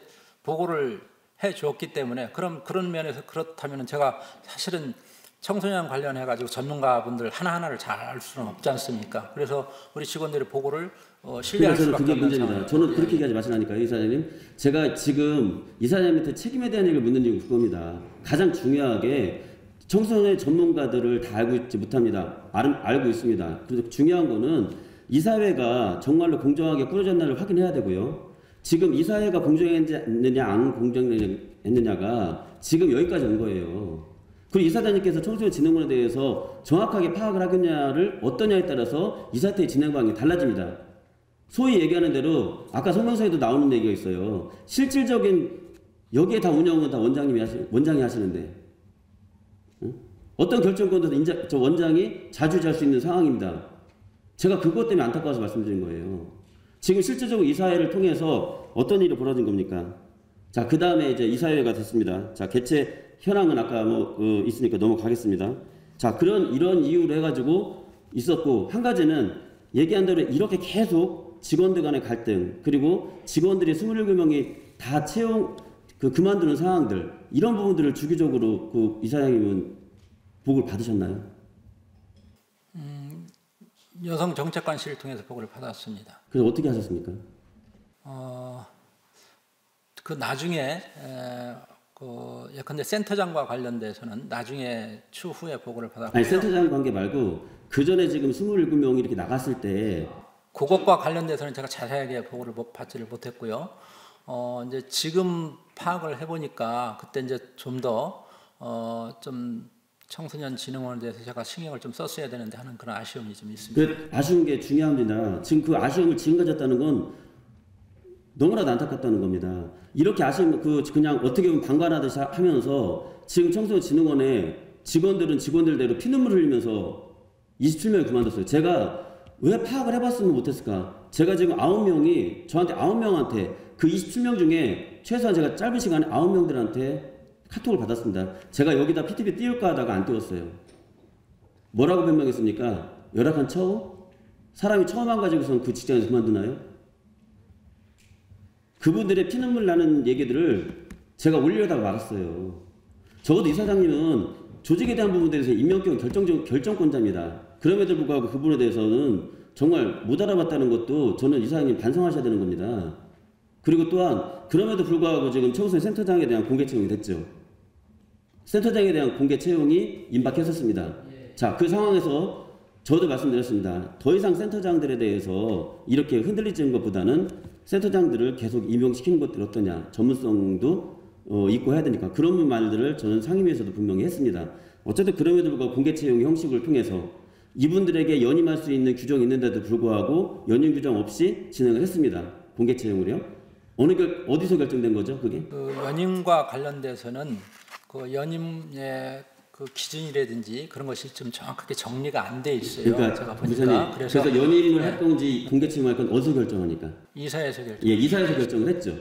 보고를 해 주었기 때문에 그런 면에서 그렇다면 제가 사실은 청소년 관련해 가지고 전문가분들 하나하나를 잘 알 수는 없지 않습니까? 그래서 우리 직원들의 보고를 신뢰할 저는 수밖에 그게 없는 문제입니다. 상황. 저는 그렇게 얘기하지 마시라니까요, 이사장님. 제가 지금 이사장님한테 책임에 대한 얘기를 묻는 이유가 그겁니다. 가장 중요하게 청소년 전문가들을 다 알고 있지 못합니다. 알고 있습니다. 그래서 중요한 거는 이사회가 정말로 공정하게 꾸려졌나를 확인해야 되고요. 지금 이사회가 공정했느냐 안 공정했느냐가 지금 여기까지 온 거예요. 그리고 이사장님께서 청소년진흥원에 대해서 정확하게 파악을 하겠냐를 어떠냐에 따라서 이사회의 진행 방향이 달라집니다. 소위 얘기하는 대로 아까 성명서에도 나오는 얘기가 있어요. 실질적인 여기에 다 운영은 다 원장이 하시는데 어떤 결정권도 저 원장이 자주할 수 있는 상황입니다. 제가 그것 때문에 안타까워서 말씀드린 거예요. 지금 실질적으로 이사회를 통해서 어떤 일이 벌어진 겁니까? 자, 그 다음에 이제 이사회가 됐습니다. 자, 개최 현황은 아까 있으니까 넘어가겠습니다. 자, 이런 이유로 해가지고 있었고, 한 가지는 얘기한 대로 이렇게 계속 직원들 간의 갈등, 그리고 직원들이 27명이 다 그만두는 상황들, 이런 부분들을 주기적으로 그 이사장님은 보고를 받으셨나요? 여성정책관실을 통해서 보고를 받았습니다. 그래서 어떻게 하셨습니까? 그 나중에 예컨대 센터장과 관련돼서는 나중에 추후에 보고를 받았고요. 아니 센터장 관계 말고 그 전에 지금 27명이 이렇게 나갔을 때 그것과 관련돼서는 제가 자세하게 보고를 받지를 못했고요. 이제 지금 파악을 해보니까 그때 이제 좀 더 좀 청소년진흥원에 대해서 제가 신경을 좀 썼어야 되는데 하는 그런 아쉬움이 좀 있습니다. 그 아쉬운 게 중요합니다. 지금 그 아쉬움을 지금 가졌다는 건 너무나도 안타깝다는 겁니다. 이렇게 아쉬움 그냥 어떻게 보면 방관하듯이 하면서 지금 청소년진흥원에 직원들은 직원들대로 피눈물 흘리면서 27명이 그만뒀어요. 제가 왜 파악을 해봤으면 못했을까? 제가 지금 9명이 저한테 9명한테 그 27명 중에 최소한 제가 짧은 시간에 9명들한테 카톡을 받았습니다. 제가 여기다 PTV 띄울까 하다가 안 띄웠어요. 뭐라고 변명했습니까? 열악한 처우? 사람이 처음 가지고서는 그 직장에서 그만두나요? 그분들의 피눈물 나는 얘기들을 제가 올리려다가 말았어요. 적어도 이사장님은 조직에 대한 부분에 대해서 임명권 결정권자입니다. 그럼에도 불구하고 그 부분에 대해서는 정말 못 알아봤다는 것도 저는 이사장님 반성하셔야 되는 겁니다. 그리고 또한 그럼에도 불구하고 지금 청소년 센터장에 대한 공개 채용이 됐죠. 센터장에 대한 공개 채용이 임박했었습니다. 자, 그 상황에서 저도 말씀드렸습니다. 더 이상 센터장들에 대해서 이렇게 흔들리는 것보다는 센터장들을 계속 임용시키는 것들이 어떠냐. 전문성도 있고 해야 되니까. 그런 말들을 저는 상임위에서도 분명히 했습니다. 어쨌든 그럼에도 불구하고 공개 채용 형식을 통해서 이분들에게 연임할 수 있는 규정이 있는데도 불구하고 연임 규정 없이 진행을 했습니다. 공개 채용을요. 어디서 결정된 거죠, 그게? 그 연임과 관련돼서는 그 연임의 그 기준이라든지 그런 것이 좀 정확하게 정리가 안 돼 있어요. 그러니까 제가 부사님, 보니까. 그래서 연임을 할 건지 공개 채용할 건 어디서 결정합니까? 이사에서 결정. 예, 이사에서 결정을 했죠.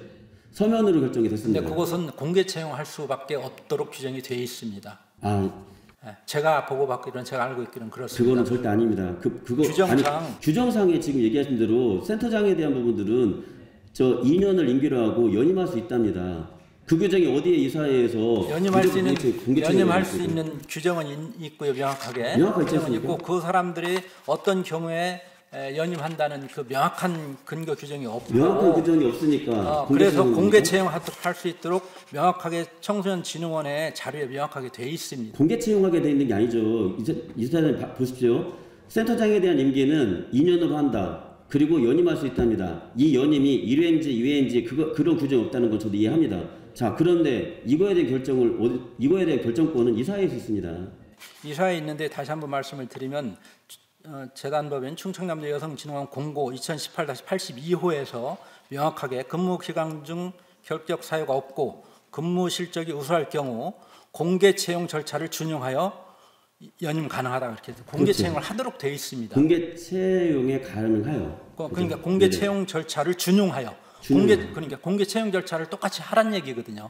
서면으로 결정이 됐습니다. 근데 그것은 공개 채용할 수밖에 없도록 규정이 돼 있습니다. 아, 예, 제가 보고받기로는 제가 알고 있기로는 그렇습니다. 그거는 절대 아닙니다. 그거 규정상. 아니, 규정상에 지금 얘기하신 대로 센터장에 대한 부분들은 저 2년을 임기로 하고 연임할 수 있답니다. 그 규정이 어디에 이사회에서 연임할 수 있는 공개 연임할 수 있는 규정은 있고요, 명확하게. 명확하게 있지 규정은 않습니까? 있고 그 사람들이 어떤 경우에 연임한다는 그 명확한 근거 규정이 없고. 명확한 규정이 없으니까 그래서 공개 채용은 채용할 수 있도록 명확하게 청소년진흥원의 자료에 명확하게 돼 있습니다. 공개 채용하게 돼 있는 게 아니죠. 이사장님 보십시오. 센터장에 대한 임기는 2년으로 한다. 그리고 연임할 수 있답니다. 이 연임이 1회인지 2회인지 그런 규정이 없다는 건 저도 이해합니다. 자, 그런데 이거에 대한 결정권은 이사회에서 있습니다. 이사에 있는데 다시 한번 말씀을 드리면 재단법인 충청남도 여성진흥원 공고 2018-82호에서 명확하게 근무 기간 중 결격 사유가 없고 근무 실적이 우수할 경우 공개 채용 절차를 준용하여 연임 가능하다 그렇게 공개 그렇죠. 채용을 하도록 되어 있습니다. 공개 채용에 가능하여. 그러니까 공개 채용 절차를 준용하여. 그러니까 공개 채용 절차를 똑같이 하란 얘기거든요.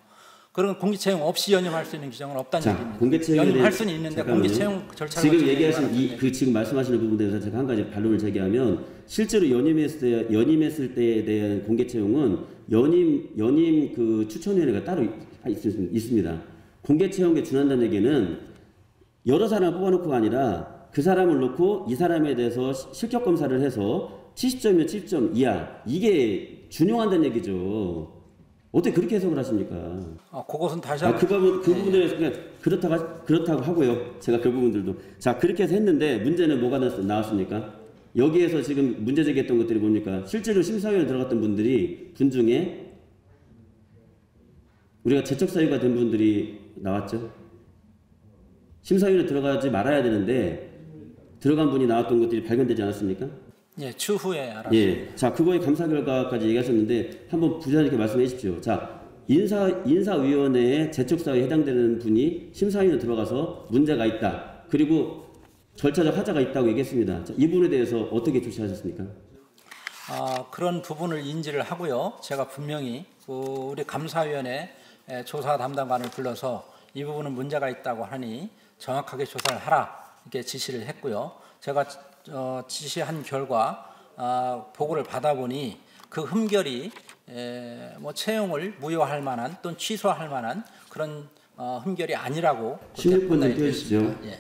그런 공개 채용 없이 연임할 수 있는 규정은 없다는 자, 얘기입니다. 공개 채용에 연임할 수는 있는데 잠깐만요. 공개 채용 절차가 지금 얘기하신 지금 말씀하시는 부분에 대해서 제가 한 가지 반론을 제기하면 실제로 연임했을 때에 대한 공개 채용은 연임 그 추천위원회가 따로 있습니다. 공개 채용에 준한다는 얘기는 여러 사람을 뽑아놓고가 아니라 그 사람을 놓고 이 사람에 대해서 실격 검사를 해서 70점이면 70점 이하 이게 준용한다는 얘기죠. 어떻게 그렇게 해석을 하십니까? 그것은 다시 한번 그 부분에 대해서 그냥 그렇다고 하고요. 제가 그 부분들도 자 그렇게 해서 했는데 문제는 뭐가 나왔습니까? 여기에서 지금 문제 제기했던 것들이 뭡니까? 실제로 심사위원회 들어갔던 분 중에 우리가 재척 사유가 된 분들이 나왔죠. 심사위원회 들어가지 말아야 되는데 들어간 분이 나왔던 것들이 발견되지 않았습니까? 예, 추후에 알았습니다. 예, 자 그거의 감사 결과까지 얘기하셨는데 한번 부장님께 말씀해 주십시오. 자 인사위원회에 재척 사유에 해당되는 분이 심사위원회 들어가서 문제가 있다. 그리고 절차적 하자가 있다고 얘기했습니다. 자, 이 부분에 대해서 어떻게 조치하셨습니까? 그런 부분을 인지를 하고요. 제가 분명히 우리 감사위원회 조사 담당관을 불러서 이 부분은 문제가 있다고 하니 정확하게 조사를 하라 이렇게 지시를 했고요. 제가 지시한 결과 보고를 받아보니 그 흠결이 뭐 채용을 무효할 만한 또는 취소할 만한 그런 흠결이 아니라고 16번 좀 띄워주십시오. 예.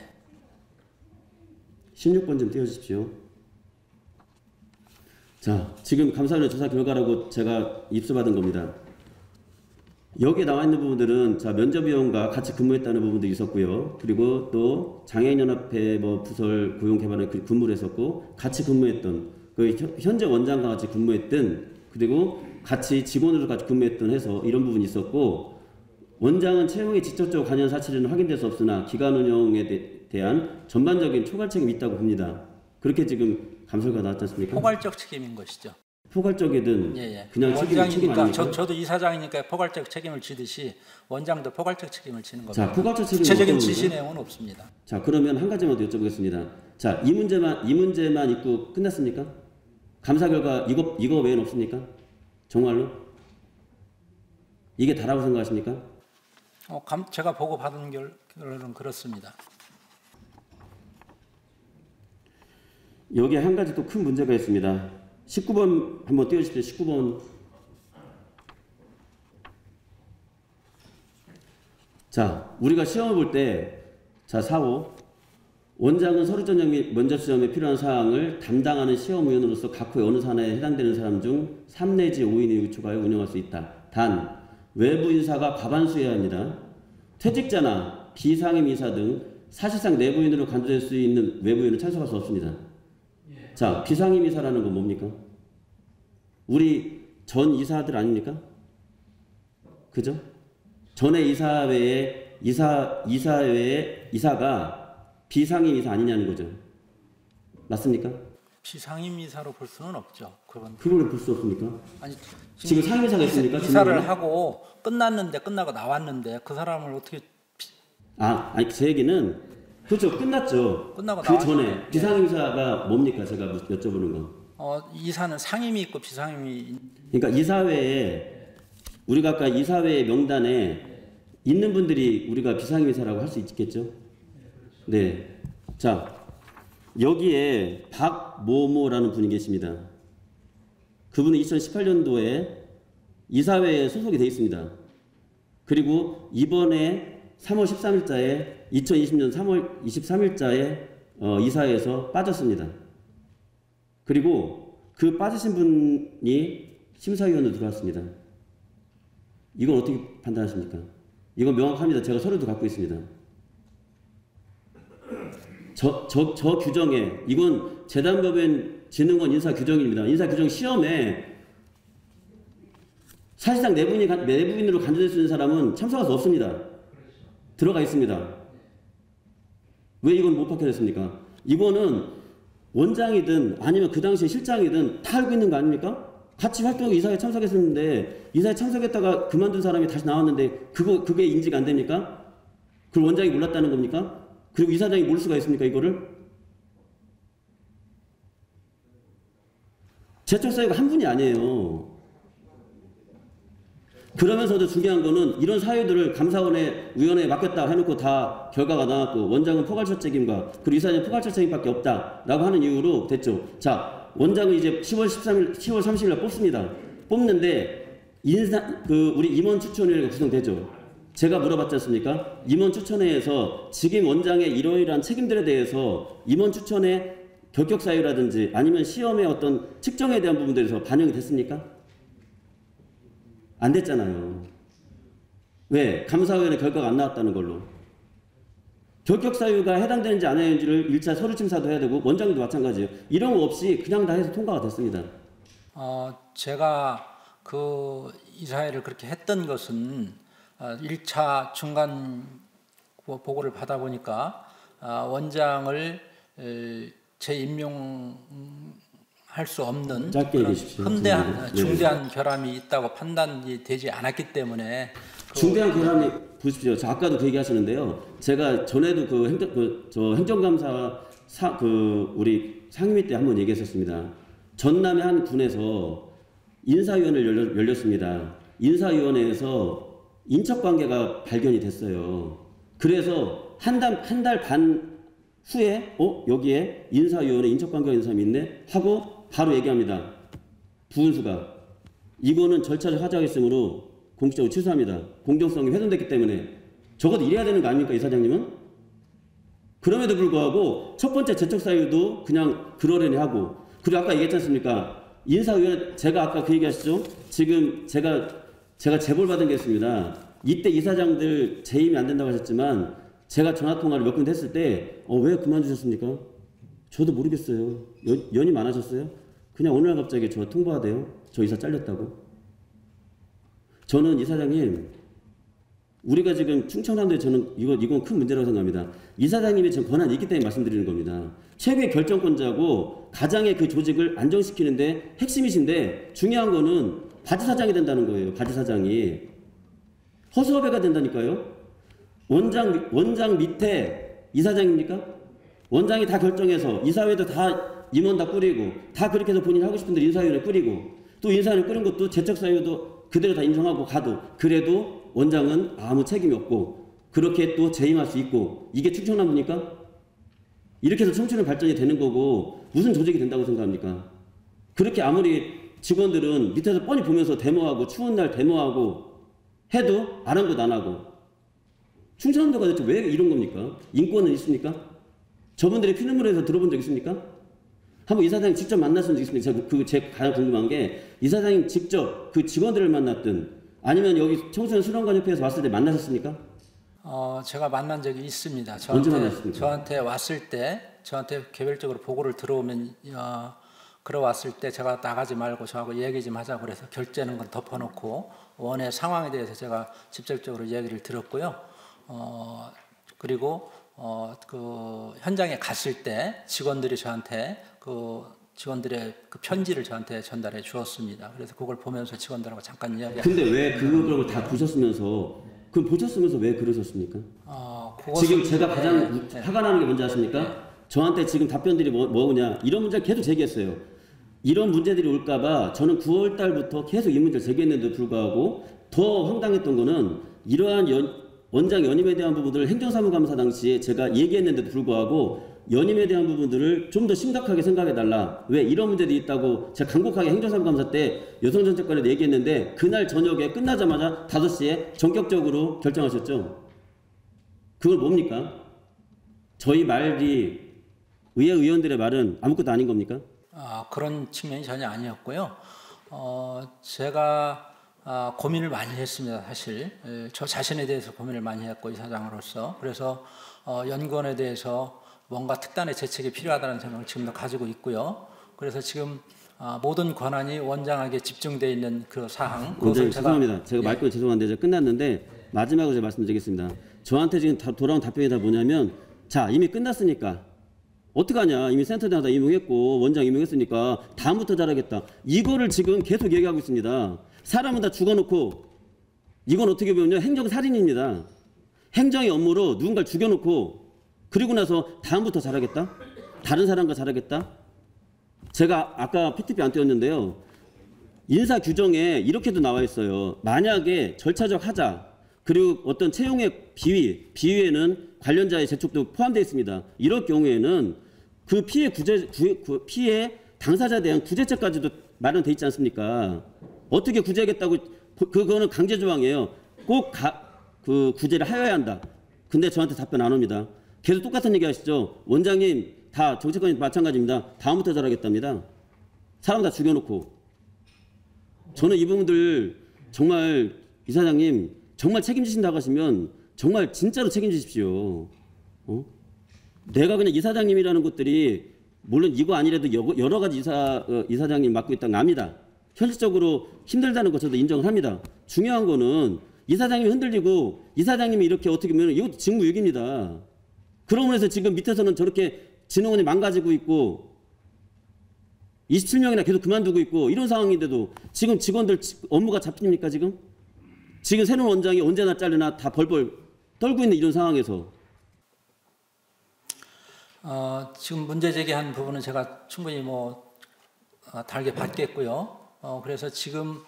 16번 좀 띄워주십시오. 자, 지금 감사위원회 조사 결과라고 제가 입수받은 겁니다. 여기에 나와 있는 부분들은 자 면접위원과 같이 근무했다는 부분도 있었고요. 그리고 또 장애인연합회 뭐 부설 고용 개발에 근무를 했었고 같이 근무했던 그 현재 원장과 같이 근무했던 그리고 같이 직원으로 같이 근무했던 해서 이런 부분이 있었고 원장은 채용에 직접적 관여 사실은 확인될 수 없으나 기간 운영에 대한 전반적인 초과 책임이 있다고 봅니다. 그렇게 지금 감사가 나왔지 않습니까? 포괄적 책임인 것이죠. 포괄적이든 그냥 책임 원장이니까 아닙니까? 저도 이사장이니까 포괄적 책임을 지듯이 원장도 포괄적 책임을 지는 겁니다. 자, 포괄적 책임 구체적인 지시 내용은 없습니다. 자, 그러면 한 가지만 더 여쭤보겠습니다. 자, 이 문제만 있고 끝났습니까? 감사 결과 이거 외에는 없습니까? 정말로? 이게 다라고 생각하십니까? 제가 보고 받은 결론은 그렇습니다. 여기에 한 가지 또 큰 문제가 있습니다. 19번 한번 띄워주십시오. 19번. 자, 우리가 시험을 볼 때, 자, 4호. 원장은 서류 전형 및 면접 시험에 필요한 사항을 담당하는 시험위원으로서 각 호 어느 산하에 해당되는 사람 중 3 내지 5인을 위촉하여 운영할 수 있다. 단, 외부 인사가 과반수여야 합니다. 퇴직자나 비상임 이사 등 사실상 내부인으로 간주될 수 있는 외부인은 참석할 수 없습니다. 자, 비상임 이사라는 건 뭡니까? 우리 전 이사들 아닙니까? 그죠? 전에 이사회에 이사가 비상임 이사 아니냐는 거죠. 맞습니까? 비상임 이사로 볼 수는 없죠. 그걸 볼 수 없습니까? 아니, 지금 상임이사가 있습니까? 이사를 하고 끝나고 나왔는데 그 사람을 어떻게 아니 제 얘기는 그렇죠. 끝났죠. 끝나고 그 전에 나왔죠. 비상임사가 뭡니까? 제가 여쭤보는 건. 이사는 상임이 있고 비상임이 그러니까 이사회에 우리가 아까 이사회 명단에 있는 분들이 우리가 비상임사라고 할 수 있겠죠? 네. 자, 여기에 박모모라는 분이 계십니다. 그분은 2018년도에 이사회에 소속이 되어 있습니다. 그리고 이번에 3월 13일자에 2020년 3월 23일자에 이사회에서 빠졌습니다. 그리고 그 빠지신 분이 심사위원으로 들어왔습니다. 이건 어떻게 판단하십니까? 이건 명확합니다. 제가 서류도 갖고 있습니다. 저 규정에 이건 재단법인 진흥원 인사규정입니다. 인사규정 시험에 사실상 내부인으로 간주될 수 있는 사람은 참석할 수 없습니다. 들어가 있습니다. 왜 이건 못 밝혀냈습니까? 이거는 원장이든 아니면 그 당시에 실장이든 다 알고 있는 거 아닙니까? 같이 활동하고 이사회에 참석했었는데 이사회에 참석했다가 그만둔 사람이 다시 나왔는데 그게 인지가 안 됩니까? 그걸 원장이 몰랐다는 겁니까? 그리고 이사장이 모를 수가 있습니까? 이거를? 제적 사유가 한 분이 아니에요. 그러면서도 중요한 거는 이런 사유들을 감사원에 위원회에 맡겼다 해놓고 다 결과가 나왔고 원장은 포괄적 책임과 그리고 이사장은 포괄적 책임밖에 없다라고 하는 이유로 됐죠. 자, 원장은 이제 10월 30일 날 뽑습니다. 뽑는데 우리 임원 추천위원회가 구성되죠. 제가 물어봤지 않습니까? 임원 추천회에서 지금 원장의 이러이러한 책임들에 대해서 임원 추천의 결격 사유라든지 아니면 시험의 어떤 측정에 대한 부분들에서 반영이 됐습니까? 안 됐잖아요. 왜? 감사위원회 결과가 안 나왔다는 걸로. 결격 사유가 해당되는지 안 해당되는지를 1차 서류 심사도 해야 되고 원장도 마찬가지예요. 이런 거 없이 그냥 다 해서 통과가 됐습니다. 제가 그 이사회를 그렇게 했던 것은 1차 중간 보고를 받아보니까 원장을 재임명할 수 없는 그런 중대한 결함이 있다고 판단이 되지 않았기 때문에 중대한 결함이 보십시오. 아까도 그 얘기하시는데요. 제가 전에도 저 행정감사 우리 상임위 때 한번 얘기했었습니다. 전남의 한 군에서 인사위원회를 열렸습니다. 인사위원회에서 인척관계가 발견이 됐어요. 그래서 한 달 반 후에 여기에 인사위원회 인척관계가 있는 사람이 있네 하고 바로 얘기합니다. 부은수가 이거는 절차적 하자가 있으므로 공식적으로 취소합니다. 공정성이 훼손됐기 때문에 적어도 이래야 되는 거 아닙니까? 이사장님은? 그럼에도 불구하고 첫 번째 제적 사유도 그냥 그러려니 하고 그리고 아까 얘기했지 않습니까? 인사위원회 제가 아까 그 얘기하시죠? 지금 제가 제보를 받은 게 있습니다. 이때 이사장들 재임이 안 된다고 하셨지만 제가 전화통화를 몇 군데 했을 때 왜 그만두셨습니까? 저도 모르겠어요. 연이 많아졌어요? 그냥 어느 날 갑자기 저 통보하대요. 저 이사 잘렸다고. 저는 이사장님 우리가 지금 충청남도에 저는 이건 큰 문제라고 생각합니다. 이사장님이 지금 권한이 있기 때문에 말씀드리는 겁니다. 최고의 결정권자고 가장의 그 조직을 안정시키는데 핵심이신데 중요한 거는 바지사장이 된다는 거예요. 바지사장이. 허수아비가 된다니까요. 원장 밑에 이사장입니까? 원장이 다 결정해서 이사회도 다 임원 다 꾸리고 다 그렇게 해서 본인이 하고 싶은 대로 인사위원회 꾸리고 또 인사위원회 꾸린 것도 제척사유도 그대로 다 인정하고 가도 그래도 원장은 아무 책임이 없고 그렇게 또 재임할 수 있고 이게 충청남도입니까? 이렇게 해서 청춘은 발전이 되는 거고 무슨 조직이 된다고 생각합니까? 그렇게 아무리 직원들은 밑에서 뻔히 보면서 데모하고 추운 날 데모하고 해도 아랑곳 안 하고 충청남도가 대체 왜 이런 겁니까? 인권은 있습니까? 저분들이 피눈물에서 들어본 적 있습니까? 한번 이사장님 직접 만났으면 좋겠습니다. 제가 가장 궁금한 게 이사장님 직접 그 직원들을 만났든 아니면 여기 청소년 수련관협회에서 왔을 때 만나셨습니까? 제가 만난 적이 있습니다. 언제 만났습니까? 저한테 왔을 때 저한테 개별적으로 보고를 들어오면 들어왔을 때 제가 나가지 말고 저하고 얘기 좀 하자고 그래서 결제는 건 덮어놓고 원의 상황에 대해서 제가 직접적으로 얘기를 들었고요. 그리고 그 현장에 갔을 때 직원들이 저한테 직원들의 그 편지를 저한테 전달해 주었습니다. 그래서 그걸 보면서 직원들하고 잠깐 이야기. 근데 왜 그걸 다 보셨으면서 왜 그러셨습니까? 지금 제가 가장 화가 나는 게 뭔지 아십니까? 저한테 지금 답변들이 뭐냐 이런 문제를 계속 제기했어요. 이런 문제들이 올까봐 저는 9월 달부터 계속 이 문제를 제기했는데도 불구하고 더 황당했던 거는 이러한 원장 연임에 대한 부분들을 행정사무감사 당시에 제가 얘기했는데도 불구하고 연임에 대한 부분들을 좀 더 심각하게 생각해달라. 왜 이런 문제들이 있다고 제가 간곡하게 행정사무감사 때 여성정책관에 얘기했는데 그날 저녁에 끝나자마자 5시에 전격적으로 결정하셨죠. 그걸 뭡니까? 저희 말이 의회 의원들의 말은 아무것도 아닌 겁니까? 그런 측면이 전혀 아니었고요. 제가 고민을 많이 했습니다. 사실 저 자신에 대해서 고민을 많이 했고 이사장으로서 그래서 연구원에 대해서 뭔가 특단의 대책이 필요하다는 생각을 지금도 가지고 있고요. 그래서 지금 모든 권한이 원장에게 집중되어 있는 그 사항. 원장님 죄송합니다. 제가 말씀이 죄송한데 제가 끝났는데 마지막으로 제가 말씀드리겠습니다. 저한테 지금 돌아온 답변이 다 뭐냐면 자 이미 끝났으니까 어떡하냐 이미 센터장 다 임용했고 원장 임용했으니까 다음부터 잘하겠다. 이거를 지금 계속 얘기하고 있습니다. 사람은 다 죽어놓고 이건 어떻게 보면 행정살인입니다. 행정의 업무로 누군가를 죽여놓고 그리고 나서 다음부터 잘하겠다? 다른 사람과 잘하겠다? 제가 아까 PTP 안 띄웠는데요. 인사 규정에 이렇게도 나와 있어요. 만약에 절차적 하자 그리고 어떤 채용의 비위에는 관련자의 재촉도 포함되어 있습니다. 이럴 경우에는 그 피해 당사자에 대한 구제책까지도 마련돼 있지 않습니까? 어떻게 구제하겠다고 그거는 강제 조항이에요. 꼭 그 구제를 하여야 한다. 근데 저한테 답변 안 옵니다. 계속 똑같은 얘기 하시죠. 원장님 다 정책관이 마찬가지입니다. 다음부터 잘하겠답니다. 사람 다 죽여놓고. 저는 이 부분들 정말 이사장님 정말 책임지신다고 하시면 정말 진짜로 책임지십시오. 내가 그냥 이사장님이라는 것들이 물론 이거 아니라도 여러 가지 이사장님 맡고 있다는 거 압니다. 현실적으로 힘들다는 거 저도 인정을 합니다. 중요한 거는 이사장님이 흔들리고 이사장님이 이렇게 어떻게 보면 이것도 직무유기입니다. 그러므로 해서 지금 밑에서는 저렇게 진흥원이 망가지고 있고 27명이나 계속 그만두고 있고 이런 상황인데도 지금 직원들 업무가 잡힙니까 지금? 지금 새로운 원장이 언제나 잘리나 다 벌벌 떨고 있는 이런 상황에서 지금 문제 제기한 부분은 제가 충분히 달게 받겠고요. 그래서 지금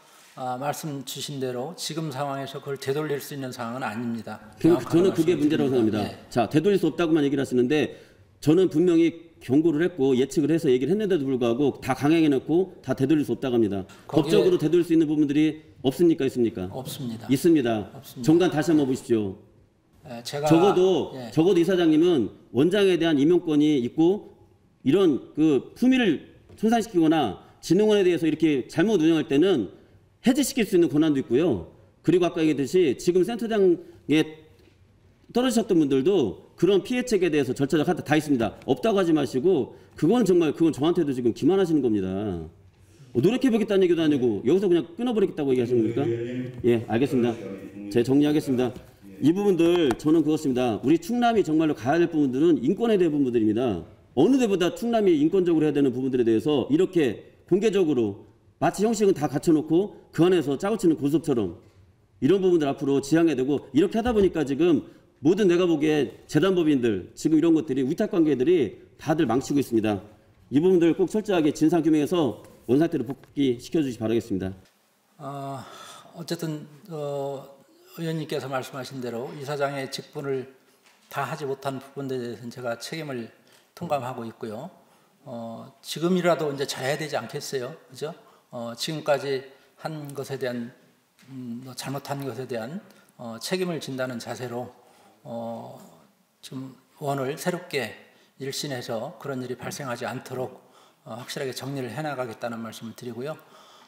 말씀 주신 대로 지금 상황에서 그걸 되돌릴 수 있는 상황은 아닙니다. 저는 그게 문제라고 생각합니다. 네. 자, 되돌릴 수 없다고만 얘기를 하시는데 저는 분명히 경고를 했고 예측을 해서 얘기를 했는데도 불구하고 다 강행해놓고 다 되돌릴 수 없다고 합니다. 법적으로 되돌릴 수 있는 부분들이 없습니까? 있습니까? 없습니다. 있습니다. 없습니다. 정관 다시 한번 보십시오. 제가 적어도 이사장님은 원장에 대한 임용권이 있고 이런 그 품위를 손상시키거나 진흥원에 대해서 이렇게 잘못 운영할 때는 해지시킬 수 있는 권한도 있고요. 그리고 아까 얘기했듯이 지금 센터장에 떨어지셨던 분들도 그런 피해책에 대해서 절차적 하다 다 있습니다. 없다고 하지 마시고 그건 저한테도 지금 기만하시는 겁니다. 노력해보겠다는 얘기도 아니고 여기서 그냥 끊어버리겠다고 얘기하시는 겁니까? 예, 알겠습니다. 제가 정리하겠습니다. 이 부분들 저는 그렇습니다. 우리 충남이 정말로 가야 될 부분들은 인권에 대한 부분들입니다. 어느 데보다 충남이 인권적으로 해야 되는 부분들에 대해서 이렇게 공개적으로 마치 형식은 다 갖춰놓고 그 안에서 짜고 치는 고스톱처럼 이런 부분들 앞으로 지향해야 되고 이렇게 하다 보니까 지금 모든 내가 보기에 재단법인들 지금 이런 것들이 위탁관계들이 다들 망치고 있습니다. 이 부분들 꼭 철저하게 진상규명해서 원상태로 복귀시켜 주시기 바라겠습니다. 어쨌든 의원님께서 말씀하신 대로 이사장의 직분을 다 하지 못한 부분에 대해서는 제가 책임을 통감하고 있고요. 지금이라도 이제 잘해야 되지 않겠어요, 그죠? 지금까지 한 것에 대한 잘못한 것에 대한 책임을 진다는 자세로 지금 원을 새롭게 일신해서 그런 일이 발생하지 않도록 확실하게 정리를 해나가겠다는 말씀을 드리고요.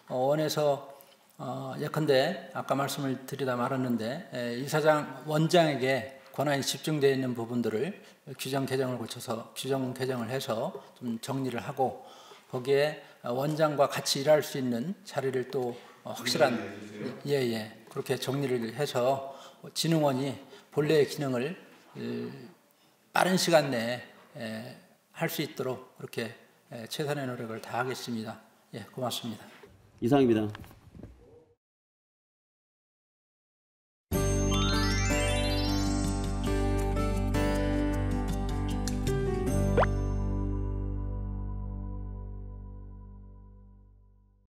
원에서 예컨대 아까 말씀을 드리다 말았는데 이사장 원장에게 권한이 집중되어 있는 부분들을 규정 개정을 거쳐서 규정 개정을 해서 좀 정리를 하고 거기에 원장과 같이 일할 수 있는 자리를 또 확실한 그렇게 정리를 해서 진흥원이 본래의 기능을 빠른 시간 내에 할 수 있도록 그렇게 최선의 노력을 다하겠습니다. 예, 고맙습니다. 이상입니다.